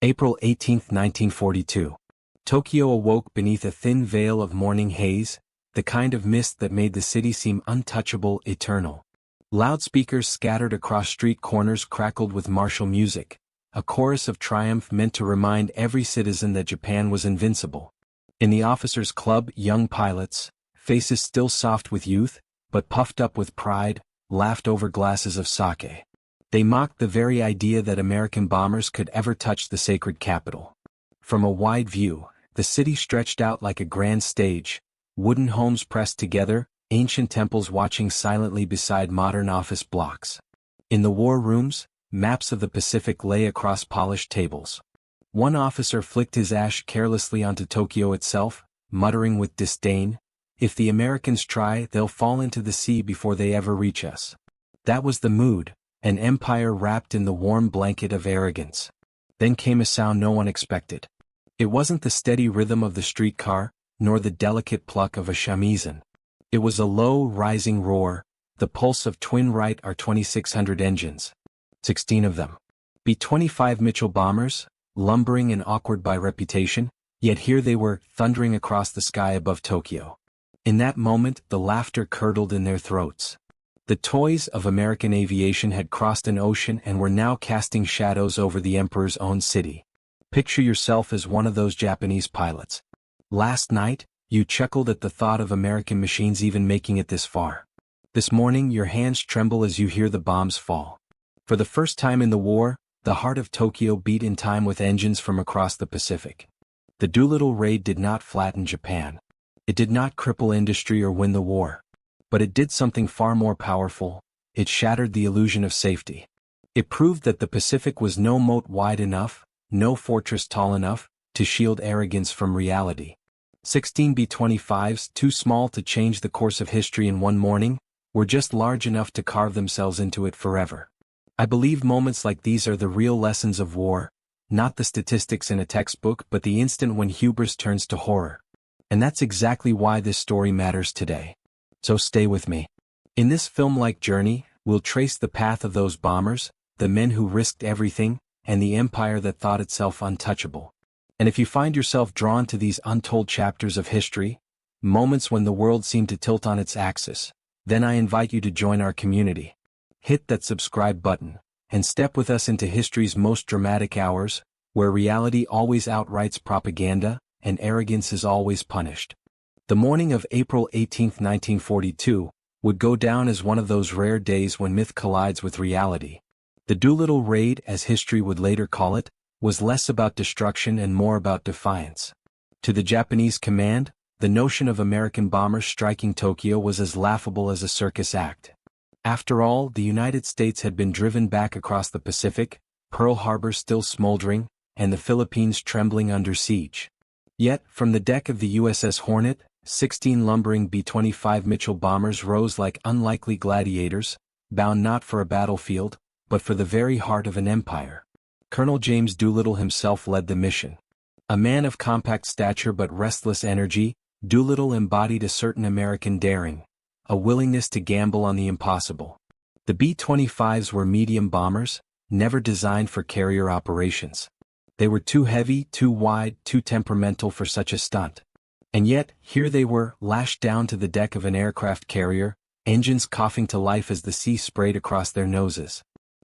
April 18, 1942. Tokyo awoke beneath a thin veil of morning haze, the kind of mist that made the city seem untouchable, eternal. Loudspeakers scattered across street corners crackled with martial music, a chorus of triumph meant to remind every citizen that Japan was invincible. In the officers' club, young pilots, faces still soft with youth, but puffed up with pride, laughed over glasses of sake. They mocked the very idea that American bombers could ever touch the sacred capital. From a wide view, the city stretched out like a grand stage, wooden homes pressed together, ancient temples watching silently beside modern office blocks. In the war rooms, maps of the Pacific lay across polished tables. One officer flicked his ash carelessly onto Tokyo itself, muttering with disdain, "If the Americans try, they'll fall into the sea before they ever reach us." That was the mood, an empire wrapped in the warm blanket of arrogance. Then came a sound no one expected. It wasn't the steady rhythm of the streetcar, nor the delicate pluck of a shamisen. It was a low, rising roar, the pulse of twin Wright R-2600 engines. 16 of them. B-25 Mitchell bombers, lumbering and awkward by reputation, yet here they were, thundering across the sky above Tokyo. In that moment, the laughter curdled in their throats. The toys of American aviation had crossed an ocean and were now casting shadows over the emperor's own city. Picture yourself as one of those Japanese pilots. Last night, you chuckled at the thought of American machines even making it this far. This morning, your hands tremble as you hear the bombs fall. For the first time in the war, the heart of Tokyo beat in time with engines from across the Pacific. The Doolittle Raid did not flatten Japan. It did not cripple industry or win the war. But it did something far more powerful. It shattered the illusion of safety. It proved that the Pacific was no moat wide enough, no fortress tall enough, to shield arrogance from reality. 16 B-25s, too small to change the course of history in one morning, were just large enough to carve themselves into it forever. I believe moments like these are the real lessons of war, not the statistics in a textbook but the instant when hubris turns to horror. And that's exactly why this story matters today. So stay with me. In this film-like journey, we'll trace the path of those bombers, the men who risked everything, and the empire that thought itself untouchable. And if you find yourself drawn to these untold chapters of history, moments when the world seemed to tilt on its axis, then I invite you to join our community. Hit that subscribe button, and step with us into history's most dramatic hours, where reality always outwrites propaganda, and arrogance is always punished. The morning of April 18, 1942, would go down as one of those rare days when myth collides with reality. The Doolittle Raid, as history would later call it, was less about destruction and more about defiance. To the Japanese command, the notion of American bombers striking Tokyo was as laughable as a circus act. After all, the United States had been driven back across the Pacific, Pearl Harbor still smoldering, and the Philippines trembling under siege. Yet, from the deck of the USS Hornet, 16 lumbering B-25 Mitchell bombers rose like unlikely gladiators, bound not for a battlefield, but for the very heart of an empire. Colonel James Doolittle himself led the mission. A man of compact stature but restless energy, Doolittle embodied a certain American daring, a willingness to gamble on the impossible. The B-25s were medium bombers, never designed for carrier operations. They were too heavy, too wide, too temperamental for such a stunt. And yet, here they were, lashed down to the deck of an aircraft carrier, engines coughing to life as the sea sprayed across their noses.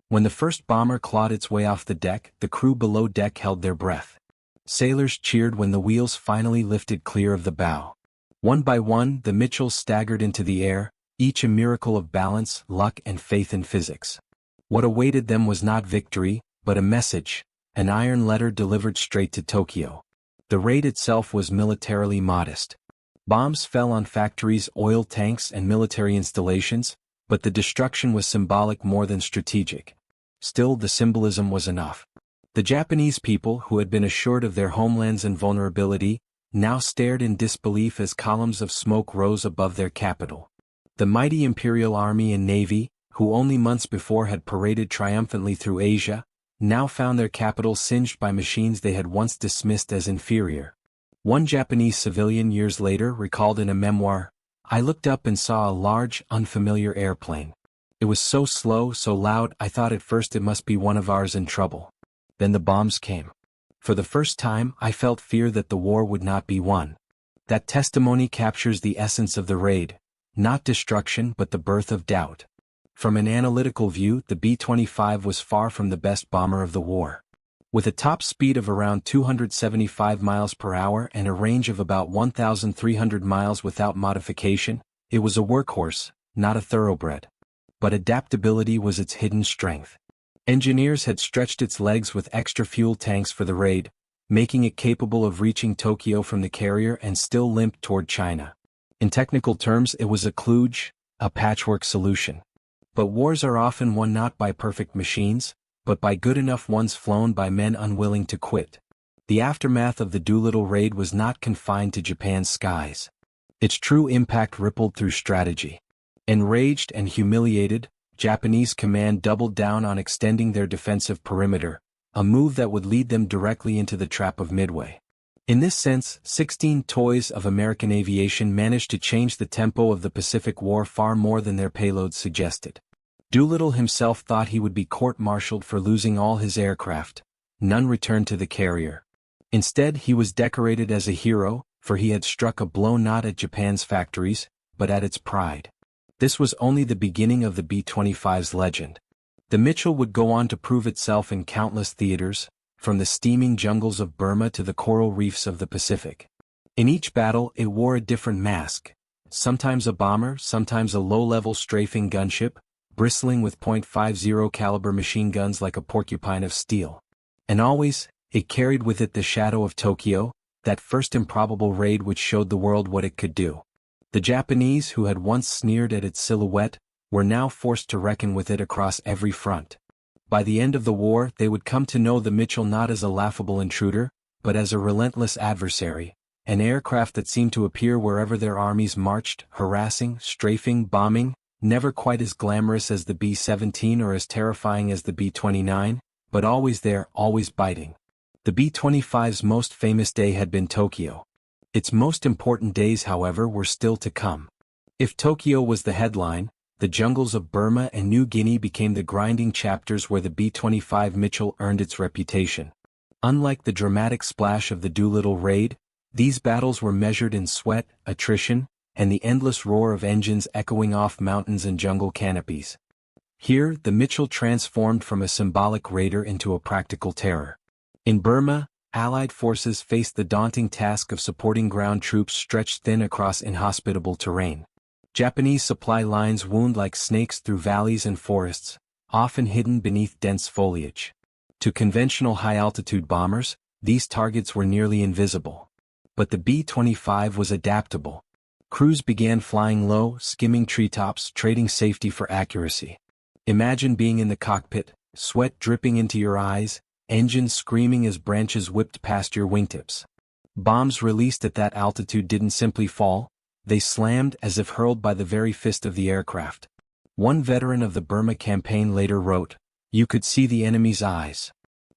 When the first bomber clawed its way off the deck, the crew below deck held their breath. Sailors cheered when the wheels finally lifted clear of the bow. One by one, the Mitchells staggered into the air, each a miracle of balance, luck, and faith in physics. What awaited them was not victory, but a message, an iron letter delivered straight to Tokyo. The raid itself was militarily modest. Bombs fell on factories, oil tanks, and military installations, but the destruction was symbolic more than strategic. Still, the symbolism was enough. The Japanese people, who had been assured of their homeland's invulnerability, now stared in disbelief as columns of smoke rose above their capital. The mighty Imperial Army and Navy, who only months before had paraded triumphantly through Asia, now found their capital singed by machines they had once dismissed as inferior. One Japanese civilian years later recalled in a memoir, "I looked up and saw a large, unfamiliar airplane. It was so slow, so loud, I thought at first it must be one of ours in trouble. Then the bombs came. For the first time I felt fear that the war would not be won. That testimony captures the essence of the raid, not destruction but the birth of doubt. From an analytical view, the B-25 was far from the best bomber of the war. With a top speed of around 275 miles per hour and a range of about 1,300 miles without modification, it was a workhorse, not a thoroughbred. But adaptability was its hidden strength. Engineers had stretched its legs with extra fuel tanks for the raid, making it capable of reaching Tokyo from the carrier and still limp toward China. In technical terms, it was a kludge, a patchwork solution. But wars are often won not by perfect machines, but by good enough ones flown by men unwilling to quit. The aftermath of the Doolittle Raid was not confined to Japan's skies. Its true impact rippled through strategy. Enraged and humiliated, Japanese command doubled down on extending their defensive perimeter, a move that would lead them directly into the trap of Midway. In this sense, 16 toys of American aviation managed to change the tempo of the Pacific War far more than their payloads suggested. Doolittle himself thought he would be court-martialed for losing all his aircraft. None returned to the carrier. Instead, he was decorated as a hero, for he had struck a blow not at Japan's factories, but at its pride. This was only the beginning of the B-25's legend. The Mitchell would go on to prove itself in countless theaters, from the steaming jungles of Burma to the coral reefs of the Pacific. In each battle, it wore a different mask, sometimes a bomber, sometimes a low-level strafing gunship, bristling with .50 caliber machine guns like a porcupine of steel. And always, it carried with it the shadow of Tokyo, that first improbable raid which showed the world what it could do. The Japanese, who had once sneered at its silhouette, were now forced to reckon with it across every front. By the end of the war, they would come to know the Mitchell not as a laughable intruder, but as a relentless adversary, an aircraft that seemed to appear wherever their armies marched, harassing, strafing, bombing, never quite as glamorous as the B-17 or as terrifying as the B-29, but always there, always biting. The B-25's most famous day had been Tokyo. Its most important days, however, were still to come. If Tokyo was the headline, the jungles of Burma and New Guinea became the grinding chapters where the B-25 Mitchell earned its reputation. Unlike the dramatic splash of the Doolittle Raid, these battles were measured in sweat, attrition, and the endless roar of engines echoing off mountains and jungle canopies. Here, the Mitchell transformed from a symbolic raider into a practical terror. In Burma, Allied forces faced the daunting task of supporting ground troops stretched thin across inhospitable terrain. Japanese supply lines wound like snakes through valleys and forests, often hidden beneath dense foliage. To conventional high-altitude bombers, these targets were nearly invisible. But the B-25 was adaptable. Crews began flying low, skimming treetops, trading safety for accuracy. Imagine being in the cockpit, sweat dripping into your eyes, engines screaming as branches whipped past your wingtips. Bombs released at that altitude didn't simply fall, they slammed as if hurled by the very fist of the aircraft. One veteran of the Burma campaign later wrote, "You could see the enemy's eyes.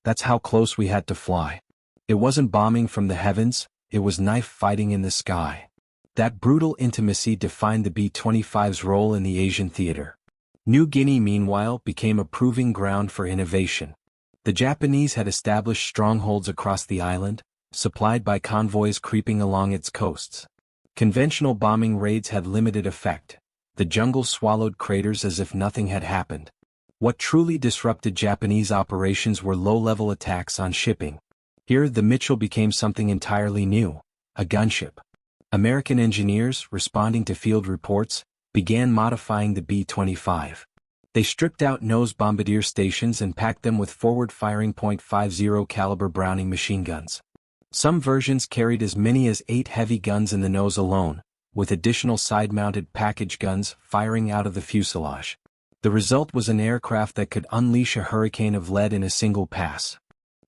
That's how close we had to fly. It wasn't bombing from the heavens, it was knife fighting in the sky." That brutal intimacy defined the B-25's role in the Asian theater. New Guinea, meanwhile, became a proving ground for innovation. The Japanese had established strongholds across the island, supplied by convoys creeping along its coasts. Conventional bombing raids had limited effect. The jungle swallowed craters as if nothing had happened. What truly disrupted Japanese operations were low-level attacks on shipping. Here, the Mitchell became something entirely new, a gunship. American engineers, responding to field reports, began modifying the B-25. They stripped out nose bombardier stations and packed them with forward-firing .50 caliber Browning machine guns. Some versions carried as many as 8 heavy guns in the nose alone, with additional side-mounted package guns firing out of the fuselage. The result was an aircraft that could unleash a hurricane of lead in a single pass.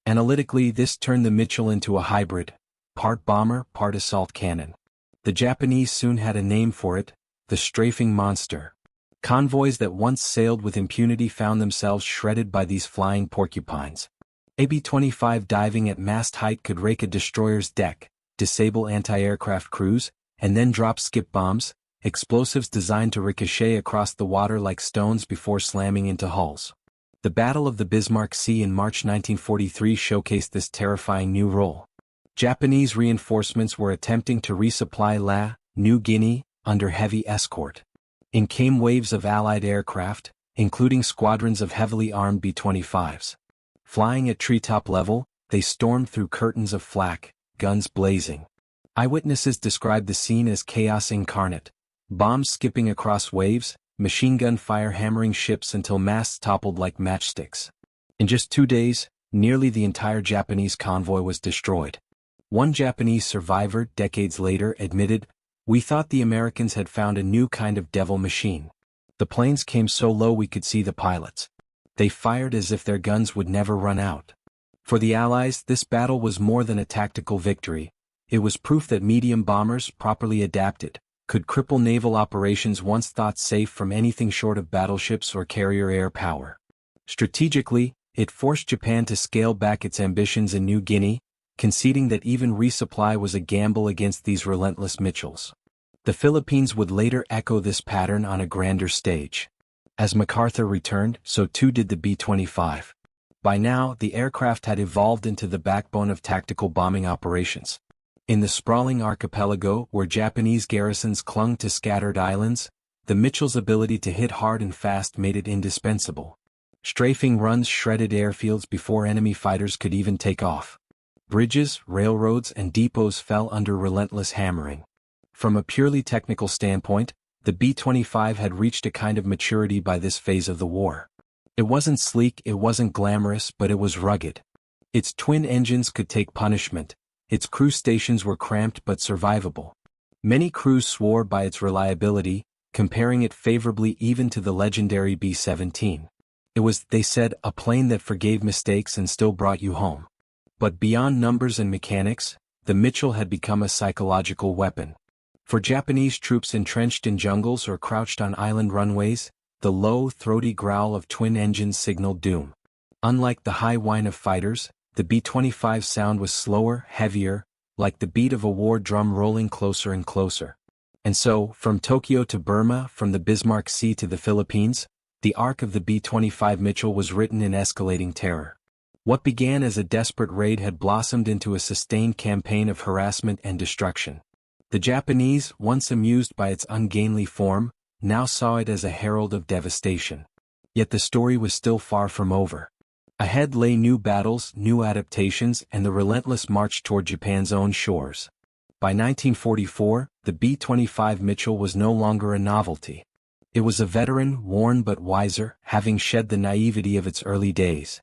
Analytically, this turned the Mitchell into a hybrid, part bomber, part assault cannon. The Japanese soon had a name for it, the strafing monster. Convoys that once sailed with impunity found themselves shredded by these flying porcupines. A B-25 diving at mast height could rake a destroyer's deck, disable anti-aircraft crews, and then drop skip bombs, explosives designed to ricochet across the water like stones before slamming into hulls. The Battle of the Bismarck Sea in March 1943 showcased this terrifying new role. Japanese reinforcements were attempting to resupply New Guinea under heavy escort. In came waves of Allied aircraft, including squadrons of heavily armed B-25s. Flying at treetop level, they stormed through curtains of flak, guns blazing. Eyewitnesses described the scene as chaos incarnate. Bombs skipping across waves, machine gun fire hammering ships until masts toppled like matchsticks. In just 2 days, nearly the entire Japanese convoy was destroyed. One Japanese survivor, decades later, admitted, "We thought the Americans had found a new kind of devil machine. The planes came so low we could see the pilots. They fired as if their guns would never run out." For the Allies, this battle was more than a tactical victory. It was proof that medium bombers, properly adapted, could cripple naval operations once thought safe from anything short of battleships or carrier air power. Strategically, it forced Japan to scale back its ambitions in New Guinea, conceding that even resupply was a gamble against these relentless Mitchells. The Philippines would later echo this pattern on a grander stage. As MacArthur returned, so too did the B-25. By now, the aircraft had evolved into the backbone of tactical bombing operations. In the sprawling archipelago where Japanese garrisons clung to scattered islands, the Mitchell's ability to hit hard and fast made it indispensable. Strafing runs shredded airfields before enemy fighters could even take off. Bridges, railroads, and depots fell under relentless hammering. From a purely technical standpoint, the B-25 had reached a kind of maturity by this phase of the war. It wasn't sleek, it wasn't glamorous, but it was rugged. Its twin engines could take punishment. Its crew stations were cramped but survivable. Many crews swore by its reliability, comparing it favorably even to the legendary B-17. It was, they said, a plane that forgave mistakes and still brought you home. But beyond numbers and mechanics, the Mitchell had become a psychological weapon. For Japanese troops entrenched in jungles or crouched on island runways, the low, throaty growl of twin engines signaled doom. Unlike the high whine of fighters, the B-25 sound was slower, heavier, like the beat of a war drum rolling closer and closer. And so, from Tokyo to Burma, from the Bismarck Sea to the Philippines, the arc of the B-25 Mitchell was written in escalating terror. What began as a desperate raid had blossomed into a sustained campaign of harassment and destruction. The Japanese, once amused by its ungainly form, now saw it as a herald of devastation. Yet the story was still far from over. Ahead lay new battles, new adaptations, and the relentless march toward Japan's own shores. By 1944, the B-25 Mitchell was no longer a novelty. It was a veteran, worn but wiser, having shed the naivety of its early days.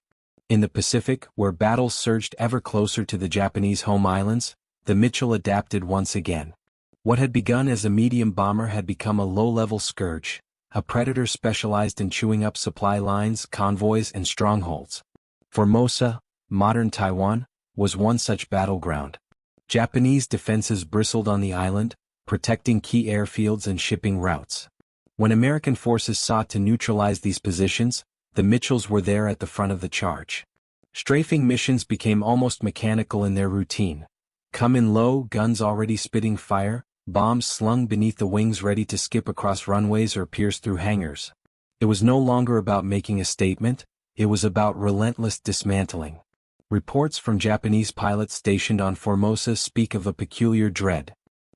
In the Pacific, where battles surged ever closer to the Japanese home islands, the Mitchell adapted once again. What had begun as a medium bomber had become a low-level scourge, a predator specialized in chewing up supply lines, convoys, and strongholds. Formosa, modern Taiwan, was one such battleground. Japanese defenses bristled on the island, protecting key airfields and shipping routes. When American forces sought to neutralize these positions, the Mitchells were there at the front of the charge. Strafing missions became almost mechanical in their routine. Come in low, guns already spitting fire, bombs slung beneath the wings ready to skip across runways or pierce through hangars. It was no longer about making a statement, it was about relentless dismantling. Reports from Japanese pilots stationed on Formosa speak of a peculiar dread.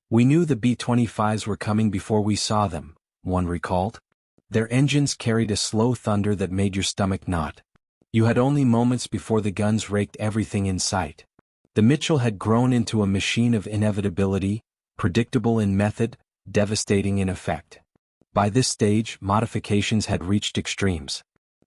"We knew the B-25s were coming before we saw them," one recalled. Their engines carried a slow thunder that made your stomach knot. You had only moments before the guns raked everything in sight. The Mitchell had grown into a machine of inevitability, predictable in method, devastating in effect. By this stage, modifications had reached extremes.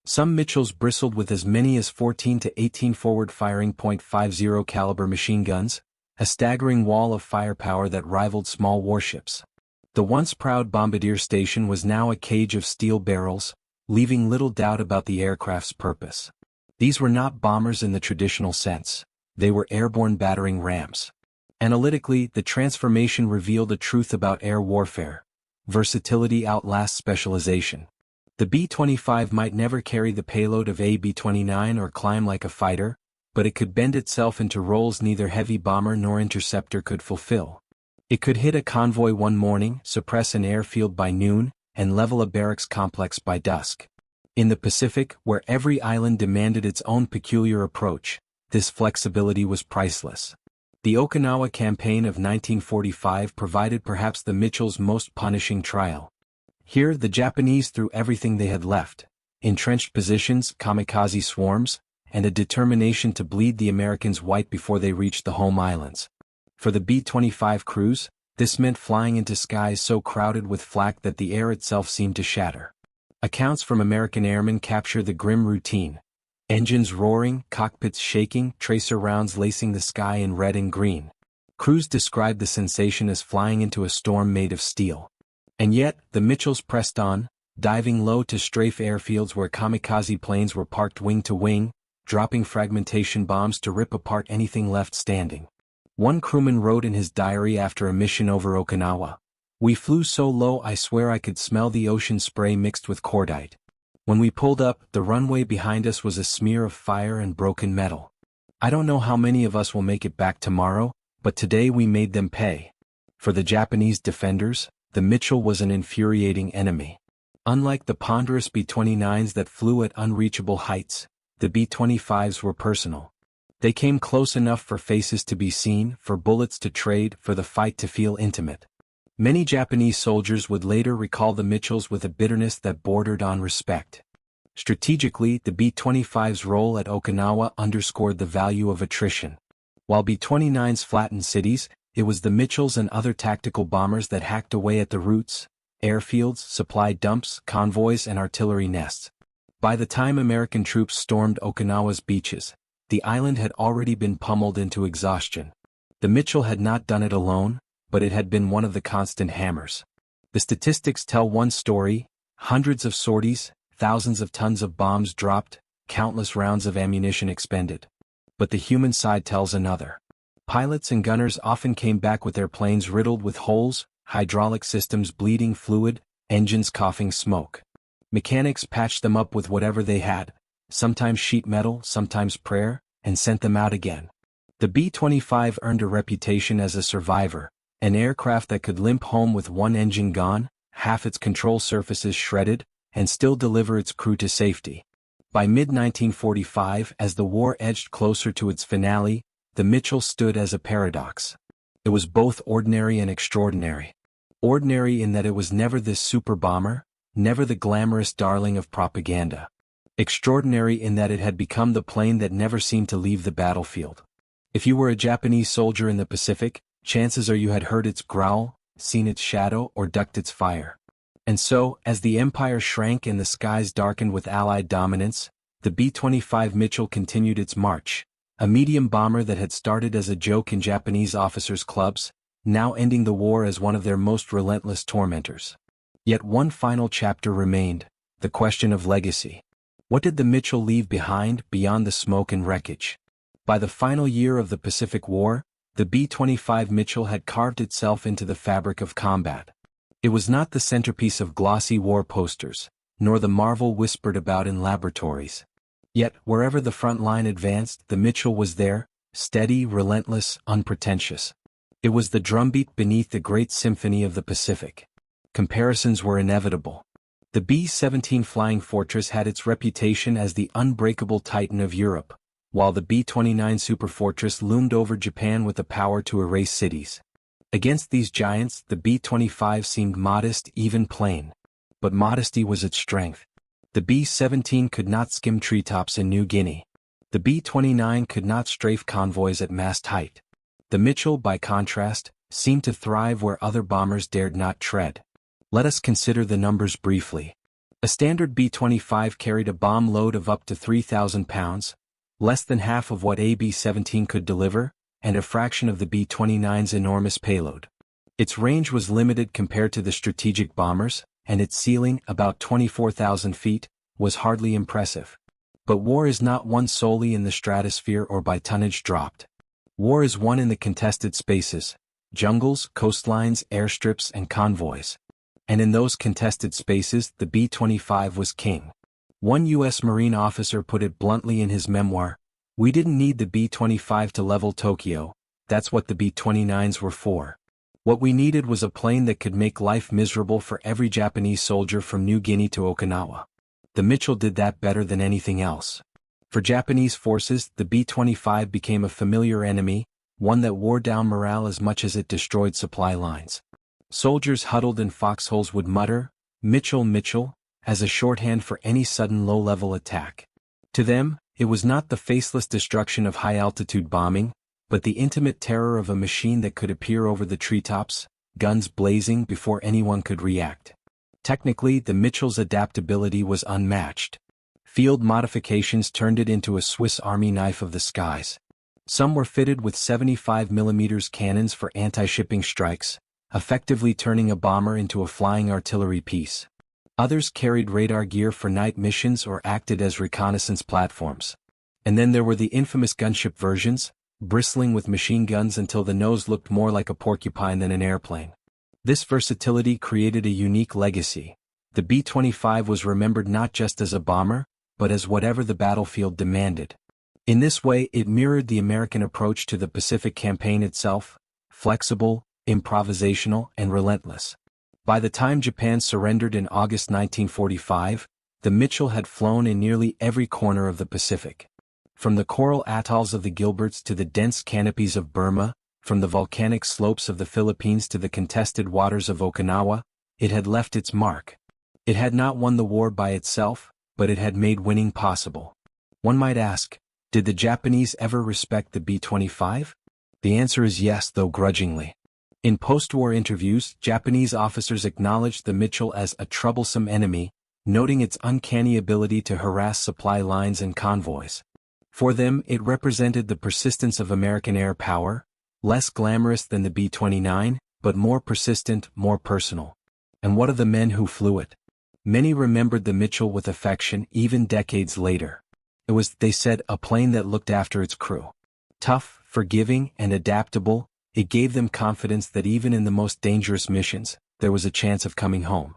Some Mitchells bristled with as many as 14 to 18 forward-firing .50 caliber machine guns, a staggering wall of firepower that rivaled small warships. The once proud bombardier station was now a cage of steel barrels, leaving little doubt about the aircraft's purpose. These were not bombers in the traditional sense. They were airborne battering rams. Analytically, the transformation revealed a truth about air warfare. Versatility outlasts specialization. The B-25 might never carry the payload of a B-29 or climb like a fighter, but it could bend itself into roles neither heavy bomber nor interceptor could fulfill. It could hit a convoy one morning, suppress an airfield by noon, and level a barracks complex by dusk. In the Pacific, where every island demanded its own peculiar approach, this flexibility was priceless. The Okinawa campaign of 1945 provided perhaps the Mitchells' most punishing trial. Here, the Japanese threw everything they had left: entrenched positions, kamikaze swarms, and a determination to bleed the Americans white before they reached the home islands. For the B-25 crews, this meant flying into skies so crowded with flak that the air itself seemed to shatter. Accounts from American airmen capture the grim routine: engines roaring, cockpits shaking, tracer rounds lacing the sky in red and green. Crews described the sensation as flying into a storm made of steel. And yet, the Mitchells pressed on, diving low to strafe airfields where kamikaze planes were parked wing to wing, dropping fragmentation bombs to rip apart anything left standing. One crewman wrote in his diary after a mission over Okinawa, "We flew so low I swear I could smell the ocean spray mixed with cordite. When we pulled up, the runway behind us was a smear of fire and broken metal. I don't know how many of us will make it back tomorrow, but today we made them pay." For the Japanese defenders, the Mitchell was an infuriating enemy. Unlike the ponderous B-29s that flew at unreachable heights, the B-25s were personal. They came close enough for faces to be seen, for bullets to trade, for the fight to feel intimate. Many Japanese soldiers would later recall the Mitchells with a bitterness that bordered on respect. Strategically, the B-25's role at Okinawa underscored the value of attrition. While B-29s flattened cities, it was the Mitchells and other tactical bombers that hacked away at the routes, airfields, supply dumps, convoys, and artillery nests. By the time American troops stormed Okinawa's beaches, the island had already been pummeled into exhaustion. The Mitchell had not done it alone, but it had been one of the constant hammers. The statistics tell one story: hundreds of sorties, thousands of tons of bombs dropped, countless rounds of ammunition expended. But the human side tells another. Pilots and gunners often came back with their planes riddled with holes, hydraulic systems bleeding fluid, engines coughing smoke. Mechanics patched them up with whatever they had, sometimes sheet metal, sometimes prayer, and sent them out again. The B-25 earned a reputation as a survivor, an aircraft that could limp home with one engine gone, half its control surfaces shredded, and still deliver its crew to safety. By mid-1945, as the war edged closer to its finale, the Mitchell stood as a paradox. It was both ordinary and extraordinary. Ordinary in that it was never this super bomber, never the glamorous darling of propaganda. Extraordinary in that it had become the plane that never seemed to leave the battlefield. If you were a Japanese soldier in the Pacific, chances are you had heard its growl, seen its shadow, or ducked its fire. And so, as the empire shrank and the skies darkened with Allied dominance, the B-25 Mitchell continued its march, a medium bomber that had started as a joke in Japanese officers' clubs, now ending the war as one of their most relentless tormentors. Yet one final chapter remained: the question of legacy. What did the Mitchell leave behind beyond the smoke and wreckage? By the final year of the Pacific War, the B-25 Mitchell had carved itself into the fabric of combat. It was not the centerpiece of glossy war posters, nor the marvel whispered about in laboratories. Yet, wherever the front line advanced, the Mitchell was there, steady, relentless, unpretentious. It was the drumbeat beneath the great symphony of the Pacific. Comparisons were inevitable. The B-17 Flying Fortress had its reputation as the unbreakable titan of Europe, while the B-29 Superfortress loomed over Japan with the power to erase cities. Against these giants, the B-25 seemed modest, even plain. But modesty was its strength. The B-17 could not skim treetops in New Guinea. The B-29 could not strafe convoys at mast height. The Mitchell, by contrast, seemed to thrive where other bombers dared not tread. Let us consider the numbers briefly. A standard B-25 carried a bomb load of up to 3,000 pounds, less than half of what a B-17 could deliver, and a fraction of the B-29's enormous payload. Its range was limited compared to the strategic bombers, and its ceiling, about 24,000 feet, was hardly impressive. But war is not won solely in the stratosphere or by tonnage dropped. War is won in the contested spaces: jungles, coastlines, airstrips, and convoys. And in those contested spaces, the B-25 was king. One U.S. Marine officer put it bluntly in his memoir: "We didn't need the B-25 to level Tokyo, that's what the B-29s were for. What we needed was a plane that could make life miserable for every Japanese soldier from New Guinea to Okinawa." The Mitchell did that better than anything else. For Japanese forces, the B-25 became a familiar enemy, one that wore down morale as much as it destroyed supply lines. Soldiers huddled in foxholes would mutter, "Mitchell, Mitchell," as a shorthand for any sudden low-level attack. To them, it was not the faceless destruction of high-altitude bombing, but the intimate terror of a machine that could appear over the treetops, guns blazing before anyone could react. Technically, the Mitchell's adaptability was unmatched. Field modifications turned it into a Swiss Army knife of the skies. Some were fitted with 75mm cannons for anti-shipping strikes, effectively turning a bomber into a flying artillery piece. Others carried radar gear for night missions or acted as reconnaissance platforms. And then there were the infamous gunship versions, bristling with machine guns until the nose looked more like a porcupine than an airplane. This versatility created a unique legacy. The B-25 was remembered not just as a bomber, but as whatever the battlefield demanded. In this way, it mirrored the American approach to the Pacific Campaign itself: flexible, improvisational, and relentless. By the time Japan surrendered in August 1945, the Mitchell had flown in nearly every corner of the Pacific. From the coral atolls of the Gilberts to the dense canopies of Burma, from the volcanic slopes of the Philippines to the contested waters of Okinawa, it had left its mark. It had not won the war by itself, but it had made winning possible. One might ask, did the Japanese ever respect the B-25? The answer is yes, though grudgingly. In post-war interviews, Japanese officers acknowledged the Mitchell as a troublesome enemy, noting its uncanny ability to harass supply lines and convoys. For them, it represented the persistence of American air power, less glamorous than the B-29, but more persistent, more personal. And what of the men who flew it? Many remembered the Mitchell with affection even decades later. It was, they said, a plane that looked after its crew. Tough, forgiving, and adaptable, it gave them confidence that even in the most dangerous missions, there was a chance of coming home.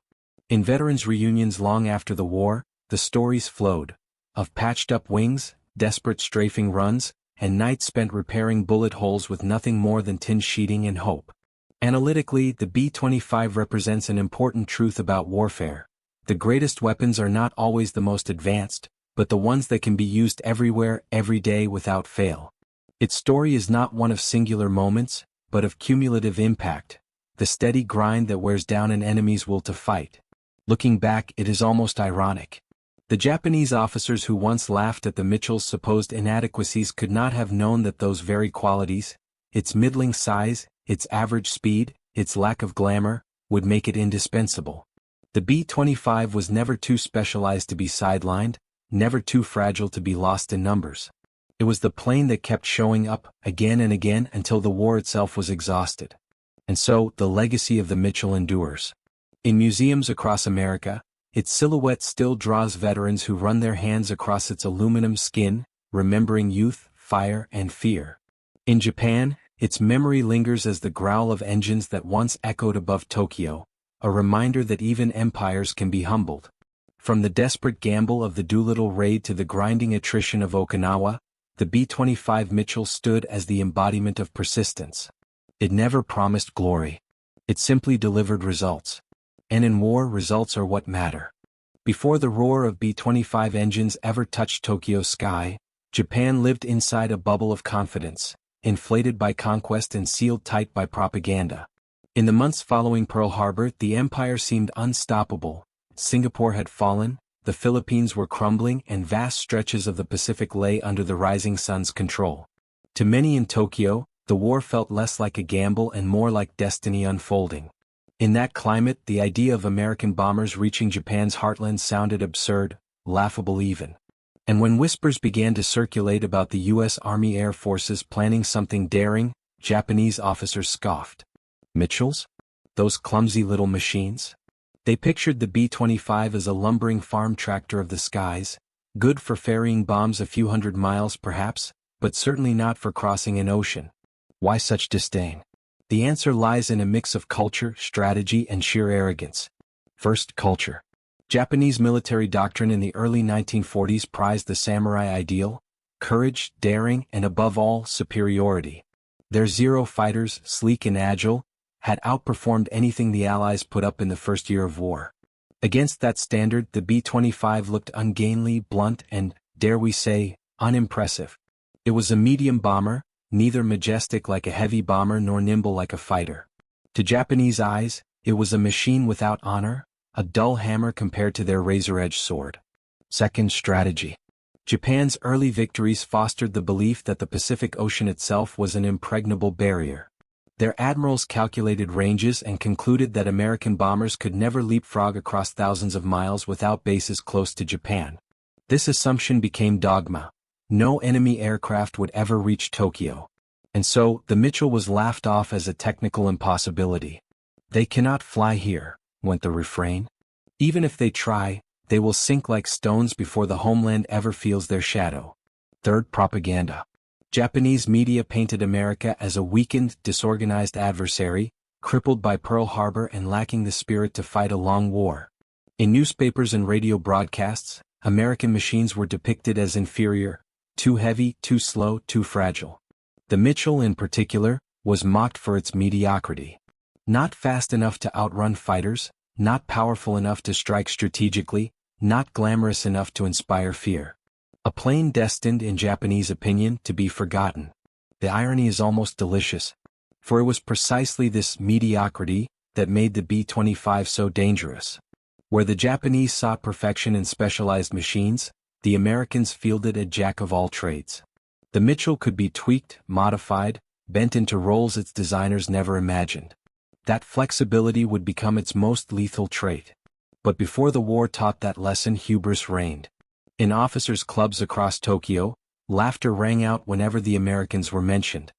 In veterans' reunions long after the war, the stories flowed of patched-up wings, desperate strafing runs, and nights spent repairing bullet holes with nothing more than tin sheeting and hope. Analytically, the B-25 represents an important truth about warfare. The greatest weapons are not always the most advanced, but the ones that can be used everywhere, every day without fail. Its story is not one of singular moments, but of cumulative impact, the steady grind that wears down an enemy's will to fight. Looking back, it is almost ironic. The Japanese officers who once laughed at the Mitchell's supposed inadequacies could not have known that those very qualities, its middling size, its average speed, its lack of glamour, would make it indispensable. The B-25 was never too specialized to be sidelined, never too fragile to be lost in numbers. It was the plane that kept showing up, again and again, until the war itself was exhausted. And so, the legacy of the Mitchell endures. In museums across America, its silhouette still draws veterans who run their hands across its aluminum skin, remembering youth, fire, and fear. In Japan, its memory lingers as the growl of engines that once echoed above Tokyo, a reminder that even empires can be humbled. From the desperate gamble of the Doolittle Raid to the grinding attrition of Okinawa, the B-25 Mitchell stood as the embodiment of persistence. It never promised glory. It simply delivered results. And in war, results are what matter. Before the roar of B-25 engines ever touched Tokyo's sky, Japan lived inside a bubble of confidence, inflated by conquest and sealed tight by propaganda. In the months following Pearl Harbor, the empire seemed unstoppable. Singapore had fallen, the Philippines were crumbling, and vast stretches of the Pacific lay under the rising sun's control. To many in Tokyo, the war felt less like a gamble and more like destiny unfolding. In that climate, the idea of American bombers reaching Japan's heartland sounded absurd, laughable even. And when whispers began to circulate about the U.S. Army Air Forces planning something daring, Japanese officers scoffed. Mitchells? Those clumsy little machines? They pictured the B-25 as a lumbering farm tractor of the skies, good for ferrying bombs a few hundred miles perhaps, but certainly not for crossing an ocean. Why such disdain? The answer lies in a mix of culture, strategy, and sheer arrogance. First, culture. Japanese military doctrine in the early 1940s prized the samurai ideal: courage, daring, and above all, superiority. Their Zero fighters, sleek and agile, had outperformed anything the Allies put up in the first year of war. Against that standard, the B-25 looked ungainly, blunt, and, dare we say, unimpressive. It was a medium bomber, neither majestic like a heavy bomber nor nimble like a fighter. To Japanese eyes, it was a machine without honor, a dull hammer compared to their razor-edged sword. Second strategy. Japan's early victories fostered the belief that the Pacific Ocean itself was an impregnable barrier. Their admirals calculated ranges and concluded that American bombers could never leapfrog across thousands of miles without bases close to Japan. This assumption became dogma. No enemy aircraft would ever reach Tokyo. And so, the Mitchell was laughed off as a technical impossibility. "They cannot fly here," went the refrain. "Even if they try, they will sink like stones before the homeland ever feels their shadow." Third, propaganda. Japanese media painted America as a weakened, disorganized adversary, crippled by Pearl Harbor and lacking the spirit to fight a long war. In newspapers and radio broadcasts, American machines were depicted as inferior, too heavy, too slow, too fragile. The Mitchell, in particular, was mocked for its mediocrity. Not fast enough to outrun fighters, not powerful enough to strike strategically, not glamorous enough to inspire fear. A plane destined, in Japanese opinion, to be forgotten. The irony is almost delicious, for it was precisely this mediocrity that made the B-25 so dangerous. Where the Japanese sought perfection in specialized machines, the Americans fielded a jack-of-all-trades. The Mitchell could be tweaked, modified, bent into roles its designers never imagined. That flexibility would become its most lethal trait. But before the war taught that lesson, hubris reigned. In officers' clubs across Tokyo, laughter rang out whenever the Americans were mentioned.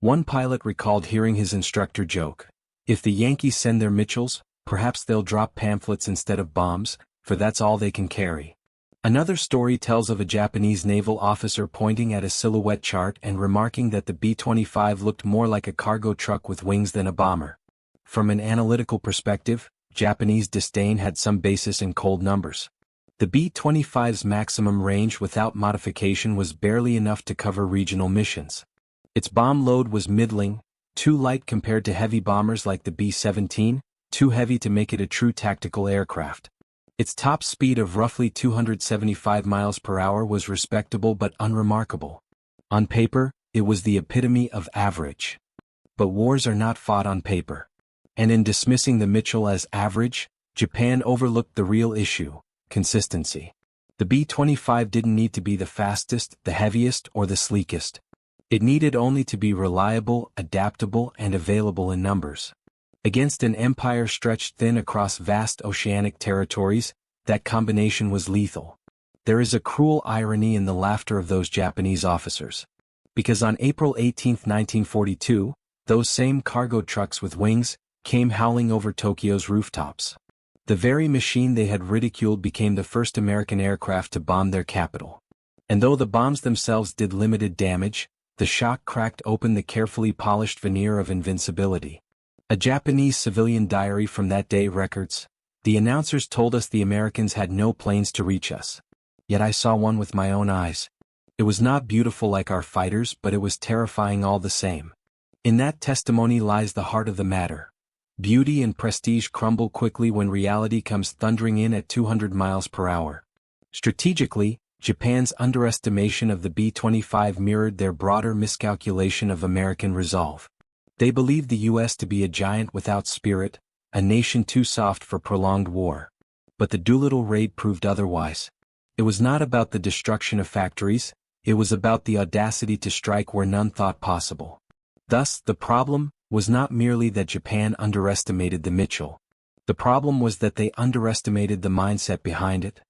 One pilot recalled hearing his instructor joke, "If the Yankees send their Mitchells, perhaps they'll drop pamphlets instead of bombs, for that's all they can carry." Another story tells of a Japanese naval officer pointing at a silhouette chart and remarking that the B-25 looked more like a cargo truck with wings than a bomber. From an analytical perspective, Japanese disdain had some basis in cold numbers. The B-25's maximum range without modification was barely enough to cover regional missions. Its bomb load was middling, too light compared to heavy bombers like the B-17, too heavy to make it a true tactical aircraft. Its top speed of roughly 275 miles per hour was respectable but unremarkable. On paper, it was the epitome of average. But wars are not fought on paper. And in dismissing the Mitchell as average, Japan overlooked the real issue: consistency. The B-25 didn't need to be the fastest, the heaviest, or the sleekest. It needed only to be reliable, adaptable, and available in numbers. Against an empire stretched thin across vast oceanic territories, that combination was lethal. There is a cruel irony in the laughter of those Japanese officers. Because on April 18, 1942, those same cargo trucks with wings came howling over Tokyo's rooftops. The very machine they had ridiculed became the first American aircraft to bomb their capital. And though the bombs themselves did limited damage, the shock cracked open the carefully polished veneer of invincibility. A Japanese civilian diary from that day records, "The announcers told us the Americans had no planes to reach us. Yet I saw one with my own eyes. It was not beautiful like our fighters, but it was terrifying all the same." In that testimony lies the heart of the matter. Beauty and prestige crumble quickly when reality comes thundering in at 200 miles per hour. Strategically, Japan's underestimation of the B-25 mirrored their broader miscalculation of American resolve. They believed the U.S. to be a giant without spirit, a nation too soft for prolonged war. But the Doolittle Raid proved otherwise. It was not about the destruction of factories, it was about the audacity to strike where none thought possible. Thus, the problem was not merely that Japan underestimated the Mitchell. The problem was that they underestimated the mindset behind it.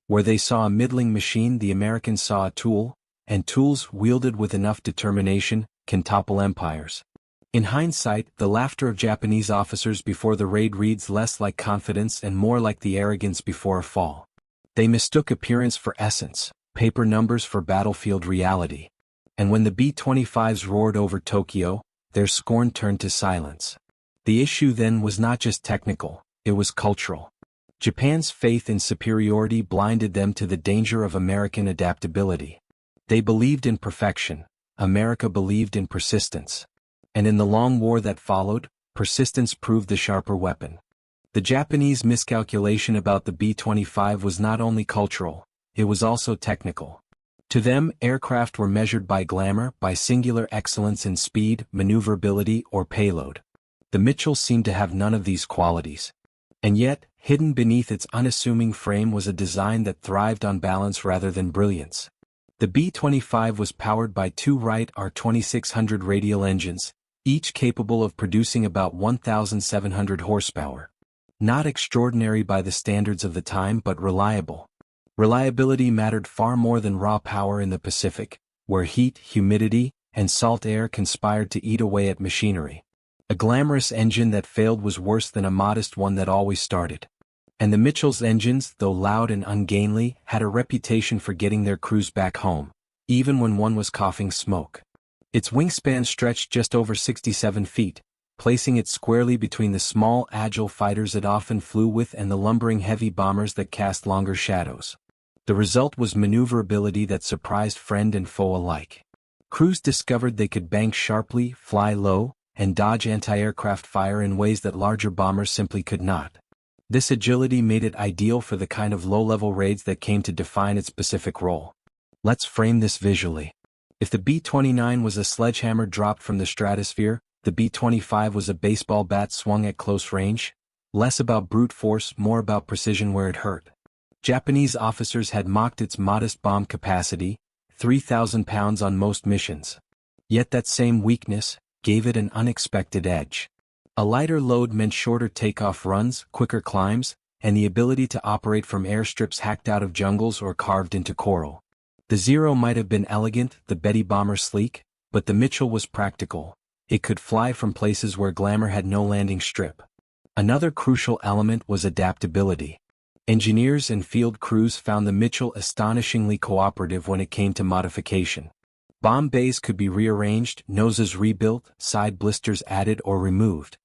Where they saw a middling machine, the Americans saw a tool, and tools wielded with enough determination can topple empires. In hindsight, the laughter of Japanese officers before the raid reads less like confidence and more like the arrogance before a fall. They mistook appearance for essence, paper numbers for battlefield reality. And when the B-25s roared over Tokyo, their scorn turned to silence. The issue then was not just technical, it was cultural. Japan's faith in superiority blinded them to the danger of American adaptability. They believed in perfection, America believed in persistence. And in the long war that followed, persistence proved the sharper weapon. The Japanese miscalculation about the B-25 was not only cultural, it was also technical. To them, aircraft were measured by glamour, by singular excellence in speed, maneuverability, or payload. The Mitchells seemed to have none of these qualities. And yet, hidden beneath its unassuming frame was a design that thrived on balance rather than brilliance. The B-25 was powered by two Wright R2600 radial engines, each capable of producing about 1,700 horsepower. Not extraordinary by the standards of the time but reliable. Reliability mattered far more than raw power in the Pacific, where heat, humidity, and salt air conspired to eat away at machinery. A glamorous engine that failed was worse than a modest one that always started. And the Mitchells' engines, though loud and ungainly, had a reputation for getting their crews back home, even when one was coughing smoke. Its wingspan stretched just over 67 feet, placing it squarely between the small, agile fighters it often flew with and the lumbering heavy bombers that cast longer shadows. The result was maneuverability that surprised friend and foe alike. Crews discovered they could bank sharply, fly low, and dodge anti-aircraft fire in ways that larger bombers simply could not. This agility made it ideal for the kind of low-level raids that came to define its Pacific role. Let's frame this visually. If the B-29 was a sledgehammer dropped from the stratosphere, the B-25 was a baseball bat swung at close range, less about brute force, more about precision where it hurt. Japanese officers had mocked its modest bomb capacity, 3,000 pounds on most missions. Yet that same weakness gave it an unexpected edge. A lighter load meant shorter takeoff runs, quicker climbs, and the ability to operate from airstrips hacked out of jungles or carved into coral. The Zero might have been elegant, the Betty bomber sleek, but the Mitchell was practical. It could fly from places where glamour had no landing strip. Another crucial element was adaptability. Engineers and field crews found the Mitchell astonishingly cooperative when it came to modification. Bomb bays could be rearranged, noses rebuilt, side blisters added or removed.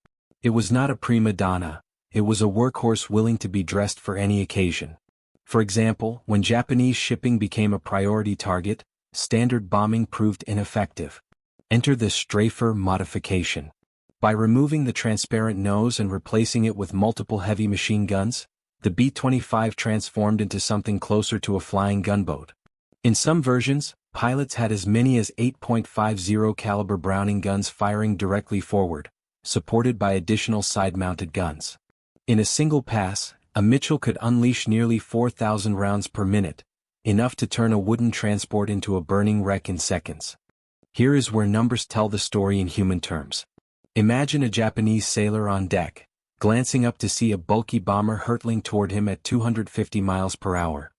It was not a prima donna, it was a workhorse willing to be dressed for any occasion. For example, when Japanese shipping became a priority target, standard bombing proved ineffective. Enter the strafer modification. By removing the transparent nose and replacing it with multiple heavy machine guns, the B-25 transformed into something closer to a flying gunboat. In some versions, pilots had as many as 8.50 caliber Browning guns firing directly forward, supported by additional side-mounted guns. In a single pass, a Mitchell could unleash nearly 4,000 rounds per minute, enough to turn a wooden transport into a burning wreck in seconds. Here is where numbers tell the story in human terms. Imagine a Japanese sailor on deck, glancing up to see a bulky bomber hurtling toward him at 250 miles per hour.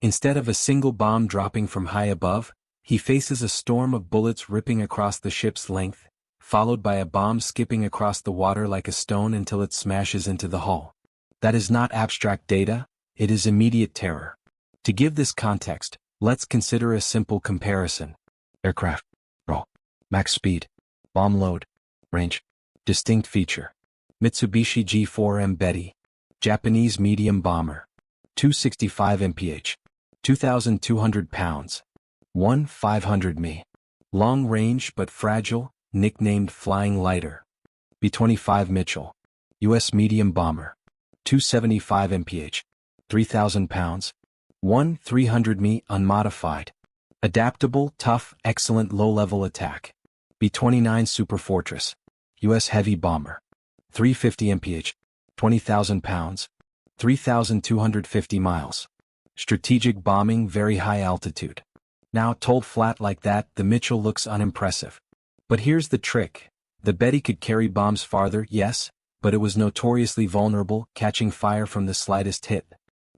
Instead of a single bomb dropping from high above, he faces a storm of bullets ripping across the ship's length, followed by a bomb skipping across the water like a stone until it smashes into the hull. That is not abstract data, it is immediate terror. To give this context, let's consider a simple comparison. Aircraft. Roll. Max speed. Bomb load. Range. Distinct feature. Mitsubishi G4M Betty. Japanese medium bomber. 265 mph. 2,200 pounds. 1,500 mi. Long range but fragile, nicknamed Flying Lighter. B-25 Mitchell. U.S. medium bomber. 275 mph. 3,000 pounds. 1,300 mi unmodified. Adaptable, tough, excellent low-level attack. B-29 Super Fortress. U.S. heavy bomber. 350 mph. 20,000 pounds. 3,250 miles. Strategic bombing, very high altitude. Now, told flat like that, the Mitchell looks unimpressive. But here's the trick. The Betty could carry bombs farther, yes, but it was notoriously vulnerable, catching fire from the slightest hit.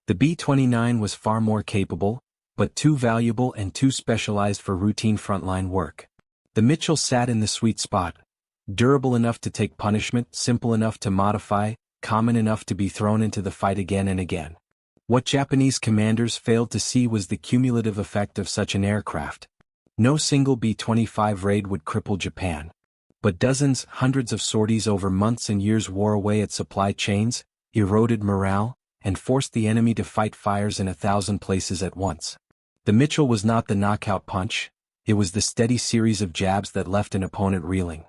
The B-29 was far more capable, but too valuable and too specialized for routine frontline work. The Mitchell sat in the sweet spot. Durable enough to take punishment, simple enough to modify, common enough to be thrown into the fight again and again. What Japanese commanders failed to see was the cumulative effect of such an aircraft. No single B-25 raid would cripple Japan. But dozens, hundreds of sorties over months and years wore away at supply chains, eroded morale, and forced the enemy to fight fires in 1,000 places at once. The Mitchell was not the knockout punch, it was the steady series of jabs that left an opponent reeling.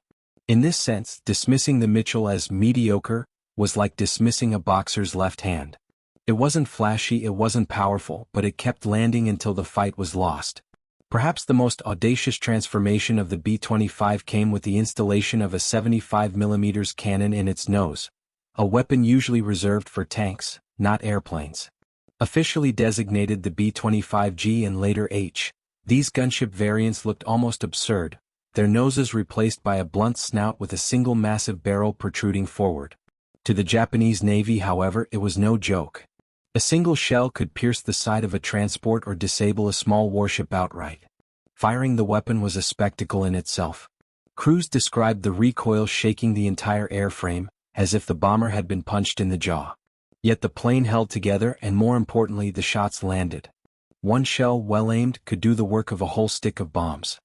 In this sense, dismissing the Mitchell as mediocre was like dismissing a boxer's left hand. It wasn't flashy, it wasn't powerful, but it kept landing until the fight was lost. Perhaps the most audacious transformation of the B-25 came with the installation of a 75mm cannon in its nose, a weapon usually reserved for tanks, not airplanes. Officially designated the B-25G and later H, these gunship variants looked almost absurd, their noses replaced by a blunt snout with a single massive barrel protruding forward. To the Japanese Navy, however, it was no joke. A single shell could pierce the side of a transport or disable a small warship outright. Firing the weapon was a spectacle in itself. Crews described the recoil shaking the entire airframe, as if the bomber had been punched in the jaw. Yet the plane held together, and more importantly, the shots landed. One shell, well aimed, could do the work of a whole stick of bombs.